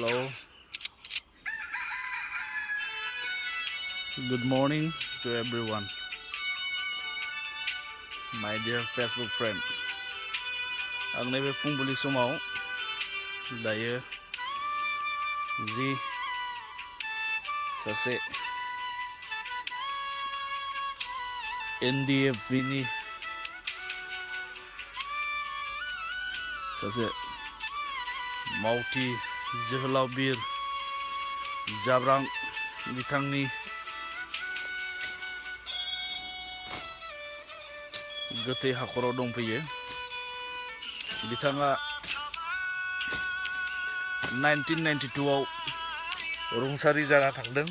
Hello. Good morning to everyone. My dear Facebook friend. आं नैबे फुंबिलि समाव दायो जि सासे NDFB नि सासे मावथि जोहोलाव बिर जाब्रां बिथांनि गोथै हाखराव दंफैयो। बिथाङा 1992 आव रुंसारि जाना थांदों।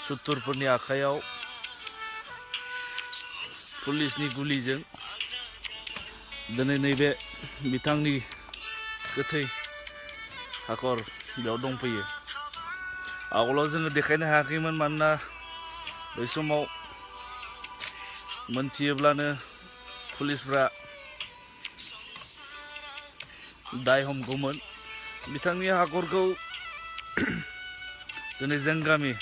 सुथुरफोरनि आखायाव पुलिसनि गुलिजों। दिनै नैबे बिथांनि गोथै हाखर बेयाव दंफैयो। आगोलाव जोङो देखायनो हायाखैमोन मानोना बै समाव मोनथियोब्लानो पुलिसफ्रा दाय हमगौमोन। बिथांनि हाखरखौ दिनै जों गामि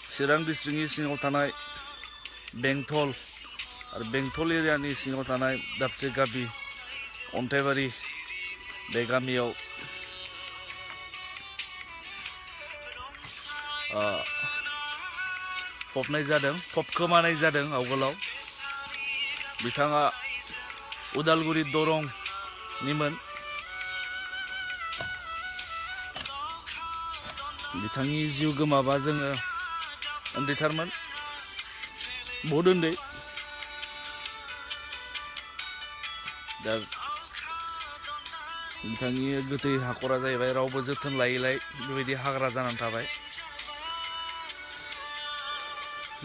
चिरां डिस्ट्रिक्टनि सिङाव थानाय बेंटल आरो बेंटल एरियानि सिङाव थानाय दाबसे गामि अन्थाइबारि बे गामियाव फबखोमानाय जादों। आवगोलाव बिथाङा उदालगुरि दरंनिमोन। बिथांनि जिउ गोमाबा जोङो उन्दैथारमोन, बहुद उन्दै। दा बिथांनि गोथै हाखरा जाहैबाय रावबो जोथोन लायैलाय बेबायदि हाग्रा जानानै थाबाय।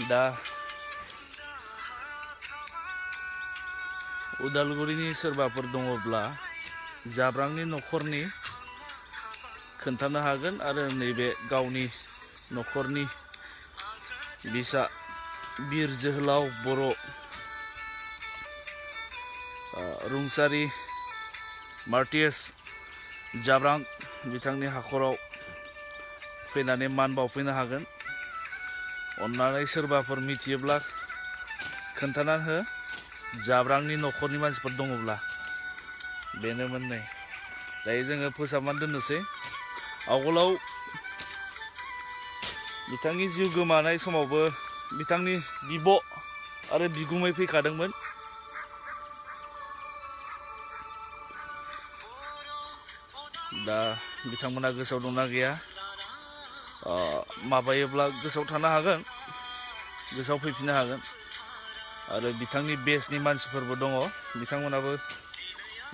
दा उदालगुरिनि सोरबाफोर दङब्ला जाब्रांनि न'खरनि खोन्थानो हागोन आरो नैबे गावनि न'खरनि बिसा बिर जोहोलाव बर' रुंसारि मार्टियास जाब्रां बिथांनि हाखराव फैनानै मान बावफैनो हागोन। अन्नानै सोरबाफोर मिथियोब्ला खोन्थानानै हो। जाब्रांनि न'खरनि मानसिफोर दङब्ला बेनोमोन। नै दायो जोङो फोसाबनानै दोननोसै। आवगोलाव बिथांनि जिउ गोमानाय समावबो बिथांनि बिब' आरो बिगुमै फैखादोंमोन। दा बिथांमोना गोसोआव दंना गैया माबायोब्ला गोसोआव थानो हागोन, गोसोआव फैफिननो हागोन। आरो बिथांनि बेसनि मानसिफोरबो दङ, बिथांमोनाबो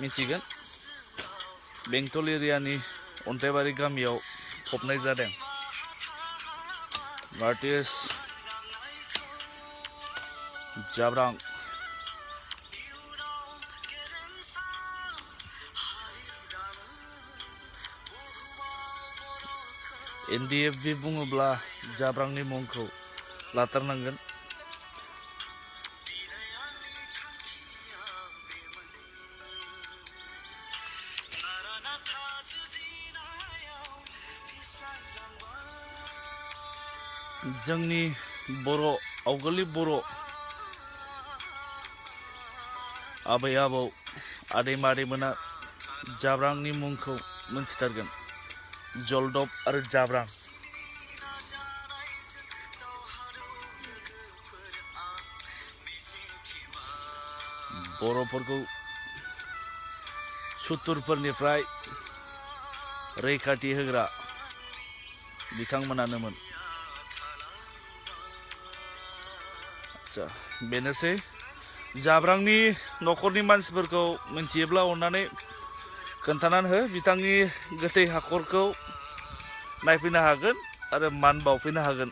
मिथिगोन। बेंटल एरियानि अन्थाइबारि गामियाव फबनाय जादों। मार्टियास जाब्रां NDFB बुङोब्ला जाब्रांनि मुंखौ लाथारनांगोन। जोंनि बर' आवगोलनि बर' आबै आबौ आदै मादैमोना जाब्रांनि मुंखौ मोनथिथारगोन। जलदब आरो जाब्रां। बर'फोरखौ सुथुरफोरनिफ्राय रैखाथि होग्रा बिथांमोनानोमोन। आच्छा, बेनोसै। जाब्रांनि न'खरनि मानसिफोरखौ मिथियोब्ला अन्नानै खोन्थानानै हो। बिथांनि गोथै हाखरखौ नायफैनो हागोन आरो मान बावफैनो हागोन।